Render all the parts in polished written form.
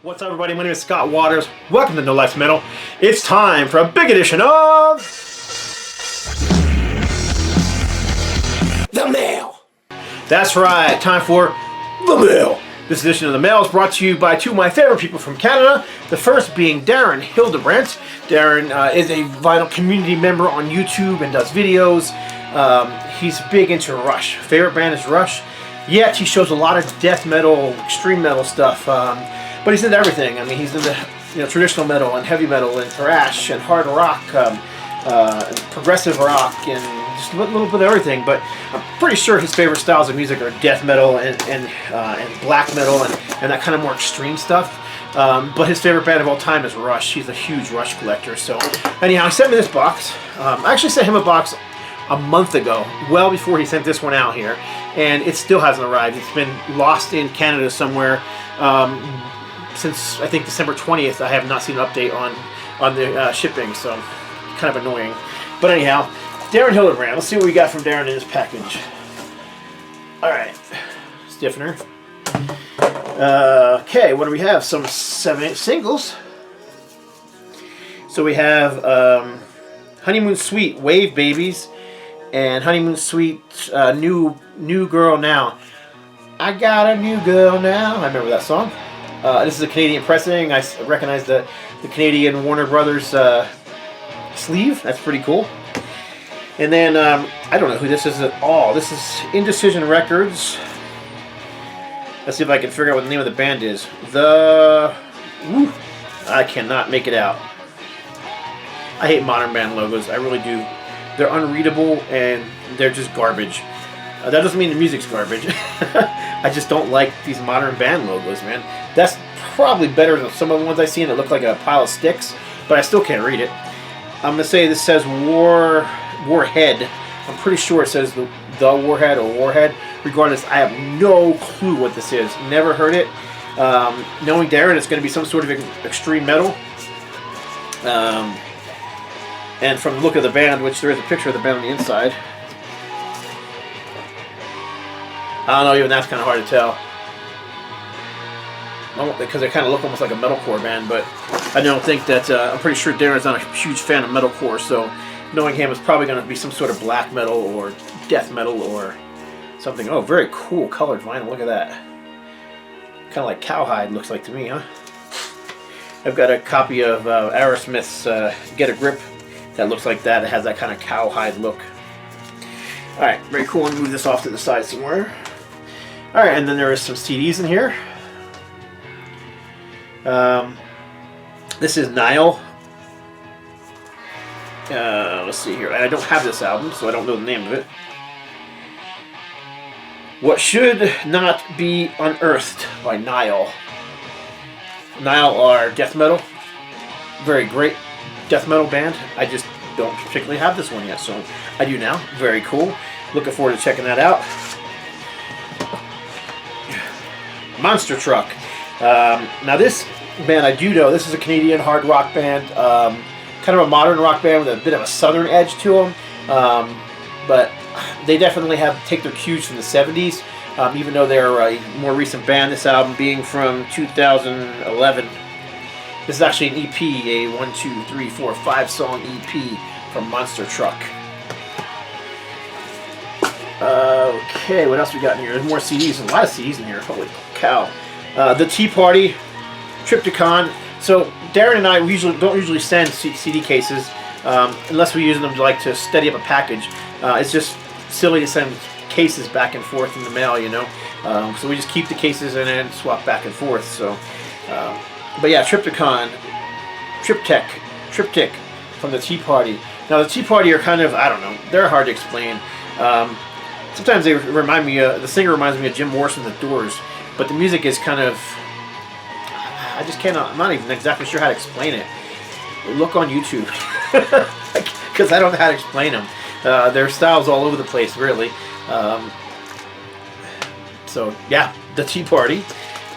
What's up, everybody? My name is Scott Waters. Welcome to No Life's Metal. It's time for a big edition of The Mail. That's right, time for The Mail. This edition of The Mail is brought to you by two of my favorite people from Canada. The first being Darren Hillary. Darren is a vital community member on YouTube and does videos. He's big into Rush. Favorite band is Rush. Yet he shows a lot of death metal, extreme metal stuff. But he's into everything. I mean, he's into traditional metal and heavy metal and thrash and hard rock, and progressive rock, and just a little bit of everything. But I'm pretty sure his favorite styles of music are death metal and black metal and that kind of more extreme stuff. But his favorite band of all time is Rush. He's a huge Rush collector. So anyhow, he sent me this box. I actually sent him a box a month ago, well before he sent this one out here, and it still hasn't arrived. It's been lost in Canada somewhere. Since I think December 20th, I have not seen an update on the shipping, so kind of annoying. But anyhow, Darren Hillary. Let's see what we got from Darren in this package. All right, stiffener. Okay, what do we have? Some 7-inch singles. So we have Honeymoon Suite, Wave Babies, and Honeymoon Suite, New Girl Now. I got a new girl now. I remember that song. This is a Canadian pressing. I recognize the Canadian Warner Brothers sleeve. That's pretty cool. And then, I don't know who this is at all. This is Indecision Records. Let's see if I can figure out what the name of the band is. I cannot make it out. I hate modern band logos. I really do. They're unreadable and they're just garbage. That doesn't mean the music's garbage. I just don't like these modern band logos, man. That's probably better than some of the ones I've seen that look like a pile of sticks, but I still can't read it. I'm going to say this says Warhead. I'm pretty sure it says the Warhead or Warhead. Regardless, I have no clue what this is. Never heard it. Knowing Darren, it's going to be some sort of extreme metal. And from the look of the band, which there is a picture of the band on the inside, I don't know, even that's kind of hard to tell. Because they kind of look almost like a metalcore band, but I don't think that, I'm pretty sure Darren's not a huge fan of metalcore, so knowing him is probably going to be some sort of black metal or death metal or something. Oh, very cool colored vinyl, look at that. Kind of like cowhide looks like to me, huh? I've got a copy of Aerosmith's Get a Grip that looks like that. It has that kind of cowhide look. Alright, very cool. Let me move this off to the side somewhere. Alright, and then there is some CDs in here. This is Nile. Let's see here. I don't have this album, so I don't know the name of it. What Should Not Be Unearthed by Nile. Nile are death metal. Very great death metal band. I just don't particularly have this one yet, so I do now. Very cool. Looking forward to checking that out. Monster Truck. Now this band I do know. This is a Canadian hard rock band. Kind of a modern rock band with a bit of a southern edge to them. But they definitely take their cues from the 70s. Even though they're a more recent band. This album being from 2011. This is actually an EP, a 1, 2, 3, 4, 5 song EP from Monster Truck. Okay, what else we got in here? There's more CDs, a lot of CDs in here. Holy cow. The Tea Party, Triptychon. So Darren and I don't usually send CD cases unless we use them to steady up a package. It's just silly to send cases back and forth in the mail, you know. So we just keep the cases and then swap back and forth. So. But yeah, Triptychon, Triptych from the Tea Party. Now the Tea Party are kind of, I don't know, they're hard to explain. Sometimes they remind me, the singer reminds me of Jim Morrison, The Doors, but the music is kind of, I just cannot, I'm not even exactly sure how to explain it. Look on YouTube, because I don't know how to explain them. Their style's all over the place, really. So yeah, the Tea Party.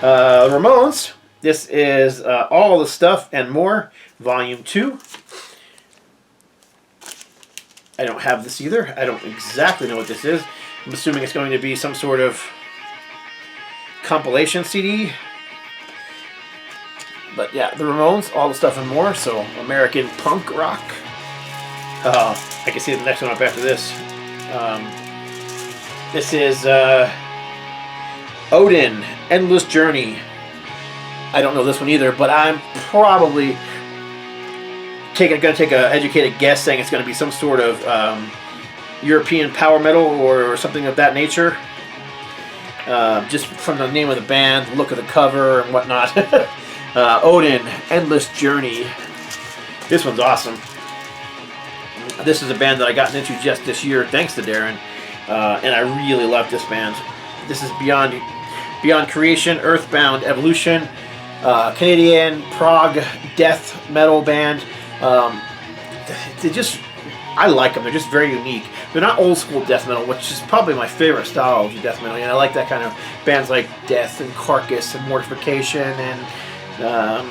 Ramones. This is All the Stuff and More, Volume 2. I don't have this either. I don't exactly know what this is. I'm assuming it's going to be some sort of compilation CD. But yeah, the Ramones, all the stuff and more. So American punk rock. I can see the next one up after this. This is Odin, Endless Journey. I don't know this one either, but I'm probably going to take an educated guess saying it's going to be some sort of European power metal or something of that nature. Just from the name of the band, look of the cover and whatnot. Odin, Endless Journey. This one's awesome. This is a band that I got into just this year, thanks to Darren, and I really love this band. This is Beyond Creation, Earthbound Evolution, Canadian prog death metal band. I like them. They're just very unique. They're not old school death metal, which is probably my favorite style of death metal. I like that kind of bands like Death and Carcass and Mortification and I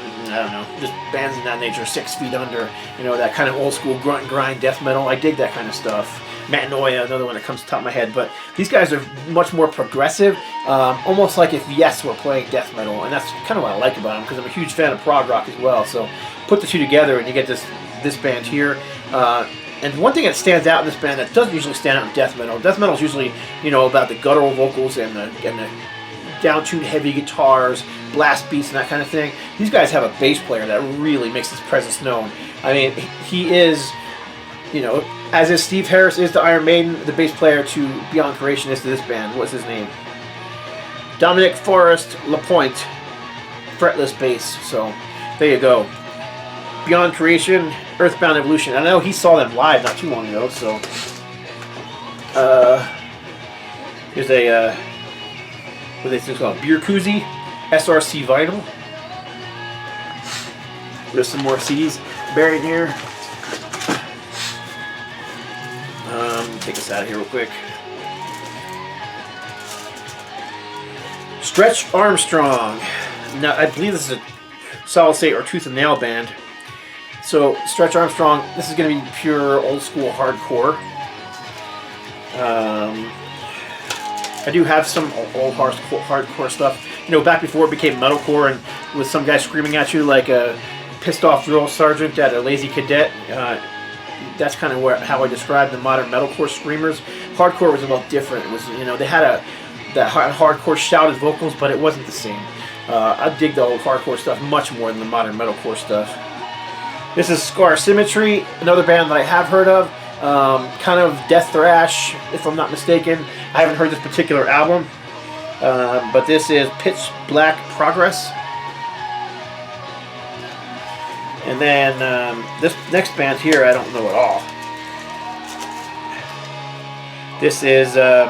don't know, just bands in that nature. 6 Feet Under, that kind of old school grunt and grind death metal. I dig that kind of stuff. Metanoia, another one that comes to the top of my head. But these guys are much more progressive, almost like if Yes were playing death metal, and that's kind of what I like about them because I'm a huge fan of prog rock as well. So put the two together and you get this band here. And one thing that stands out in this band that doesn't usually stand out in death metal. Death metal is usually, about the guttural vocals and the down-tuned heavy guitars, blast beats, and that kind of thing. These guys have a bass player that really makes his presence known. I mean, he is, as is Steve Harris is to Iron Maiden, the bass player to Beyond Creation is to this band. What's his name? Dominic Forrest LaPointe, fretless bass. So there you go. Beyond Creation, Earthbound Evolution. I know he saw them live not too long ago, so here's a what they called beer koozie, SRC vinyl. There's some more CDs buried here. Take this out of here real quick. Stretch Armstrong. Now I believe this is a Solid State or Tooth and Nail band. So Stretch Armstrong, this is going to be pure old school hardcore. I do have some old hardcore stuff. Back before it became metalcore and with some guy screaming at you like a pissed off drill sergeant at a lazy cadet. That's kind of how I describe the modern metalcore screamers. Hardcore was a little different. It was, they had that hardcore shouted vocals, but it wasn't the same. I dig the old hardcore stuff much more than the modern metalcore stuff. This is Scar Symmetry, another band that I have heard of. Kind of death thrash, if I'm not mistaken. I haven't heard this particular album, but this is Pitch Black Progress. And then this next band here, I don't know at all. This is, I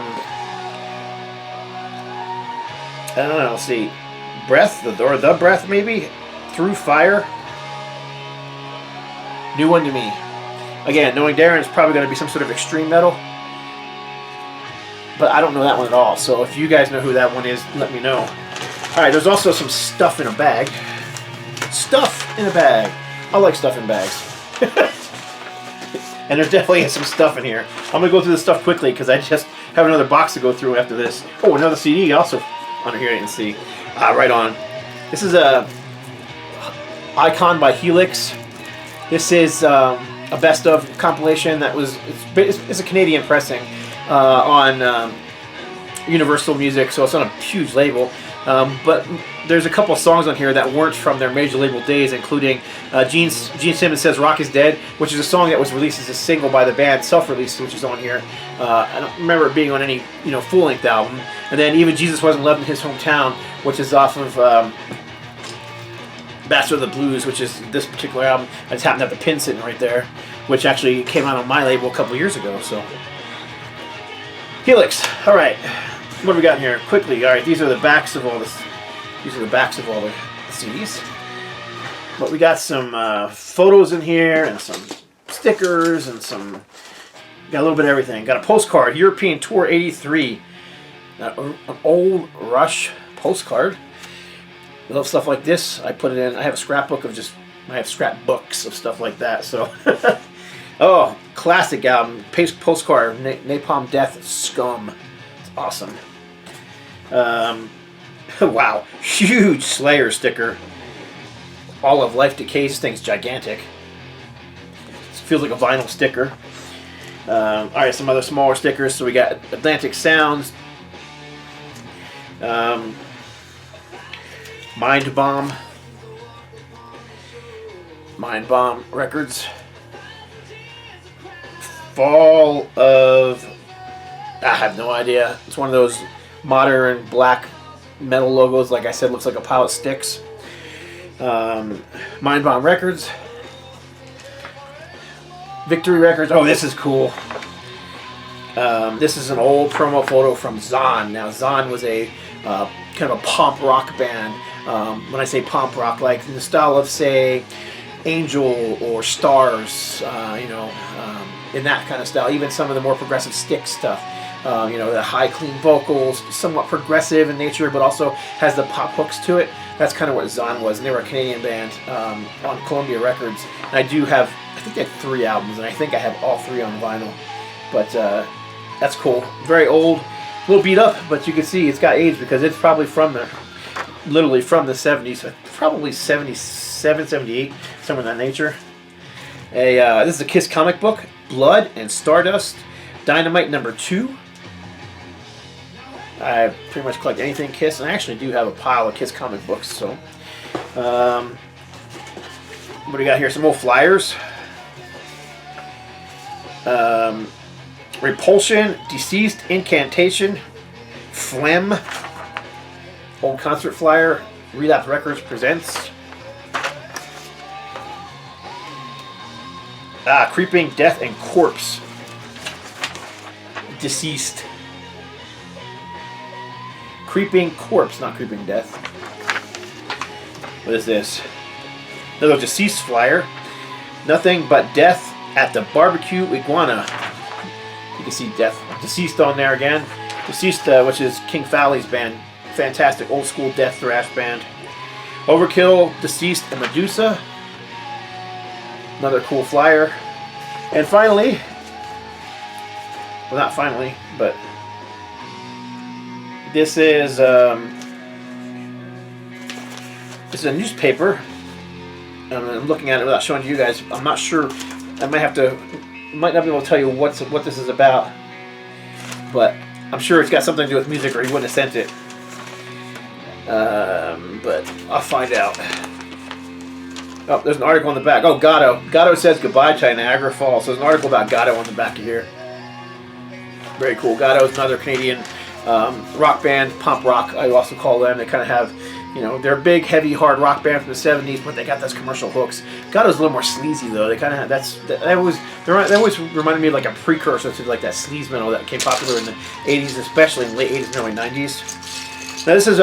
don't know, let's see, Breath, or The Breath maybe? Through Fire. New one to me. Again, knowing Darren, it's probably going to be some sort of extreme metal. But I don't know that one at all. So if you guys know who that one is, let me know. Alright, there's also some stuff in a bag. Stuff in a bag. I like stuff in bags. And there's definitely some stuff in here. I'm going to go through this stuff quickly because I just have another box to go through after this. Oh, another CD also under here you can see. Right on. This is a Icon by Helix. This is a best of compilation that was, it's a Canadian pressing on Universal Music, so it's on a huge label. But there's a couple songs on here that weren't from their major label days, including Gene Simmons Says Rock is Dead, which is a song that was released as a single by the band, self-released, which is on here. I don't remember it being on any full-length album. And then Even Jesus Wasn't Loved in His Hometown, which is off of Bastard of the Blues, which is this particular album. I just happen to have the pin sitting right there, which actually came out on my label a couple years ago. So Helix. All right, what do we got in here? Quickly. All right, these are the backs of all this. These are the backs of all the CDs. But we got some photos in here and some stickers and some. Got a little bit of everything. Got a postcard. European Tour '83. An old Rush postcard. I love stuff like this. I put it in. I have a scrapbook of I have scrapbooks of stuff like that. So, oh, classic album. Postcard. Napalm Death Scum. It's awesome. Wow, huge Slayer sticker. All of Life Decays. This thing's gigantic. It feels like a vinyl sticker. Alright, some other smaller stickers. So we got Atlantic Sounds, Mind Bomb Records, Fall of... I have no idea. It's one of those modern black metal logos. Like I said, looks like a pile of sticks. Mind Bomb Records. Victory Records. Oh, this is cool. This is an old promo photo from Zon. Now, Zon was a kind of a pop rock band. When I say pop rock, like in the style of, say, Angel or Stars, in that kind of style. Even some of the more progressive Styx stuff. The high, clean vocals, somewhat progressive in nature, but also has the pop hooks to it. That's kind of what Zon was, and they were a Canadian band on Columbia Records. And I think they had 3 albums, and I think I have all 3 on vinyl. But that's cool. Very old, a little beat up, but you can see it's got age because it's probably literally from the 70s, probably 77, 78, somewhere in that nature. This is a Kiss comic book, Blood and Stardust, Dynamite #2. I pretty much collect anything Kiss, and I actually do have a pile of Kiss comic books. So, what do we got here? Some old flyers. Repulsion, Deceased, Incantation, Phlegm, old concert flyer. Relapse Records presents. Creeping Death and Corpse. Deceased. Creeping Corpse, not Creeping Death. What is this? Another Deceased flyer. Nothing but Death at the Barbecue Iguana. You can see Death, Deceased on there again. Deceased, which is King Fowley's band. Fantastic old school death thrash band. Overkill, Deceased, and Medusa. Another cool flyer. And finally, well, not finally, but this is a newspaper. I'm looking at it without showing you guys. I'm not sure. I might not be able to tell you what this is about, but I'm sure it's got something to do with music, or he wouldn't have sent it. But I'll find out. Oh, there's an article on the back. Oh, Gatto. Gatto says goodbye to Niagara Falls. So there's an article about Gatto on the back of here. Very cool. Gatto is another Canadian rock band, pop rock, I also call them. They kind of have, they're a big, heavy, hard rock band from the 70s, but they got those commercial hooks. Gatto's a little more sleazy, though. They kind of have, that always reminded me of like a precursor to like that sleaze metal that became popular in the 80s, especially in the late 80s and early 90s. Now this is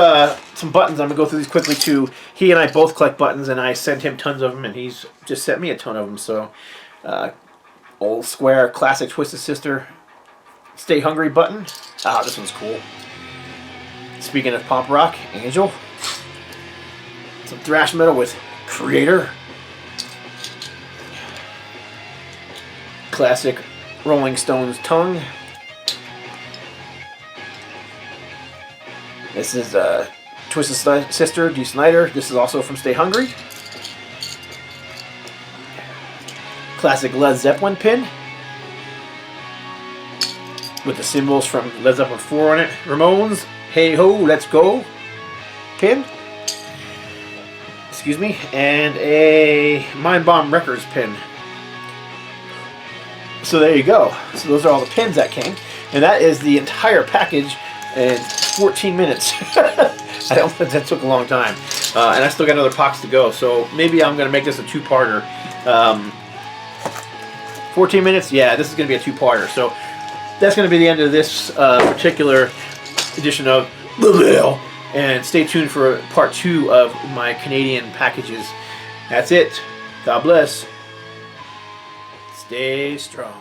some buttons. I'm going to go through these quickly too. He and I both collect buttons, and I sent him tons of them, and he's just sent me a ton of them. So, old square, classic Twisted Sister, Stay Hungry button. This one's cool. Speaking of pop rock, Angel. Some thrash metal with Creator. Classic Rolling Stones Tongue. This is Twisted Sister, Dee Snider. This is also from Stay Hungry. Classic Led Zeppelin pin with the symbols from Led Zeppelin 4 on it. Ramones, Hey Ho, Let's Go pin. Excuse me. And a Mind Bomb Records pin. So there you go. So those are all the pins that came. And that is the entire package in 14 minutes. I don't think that took a long time. And I still got another box to go. So maybe I'm going to make this a two-parter. 14 minutes? Yeah, this is going to be a two-parter. So that's going to be the end of this particular edition of The Mail. And stay tuned for part 2 of my Canadian packages. That's it. God bless. Stay strong.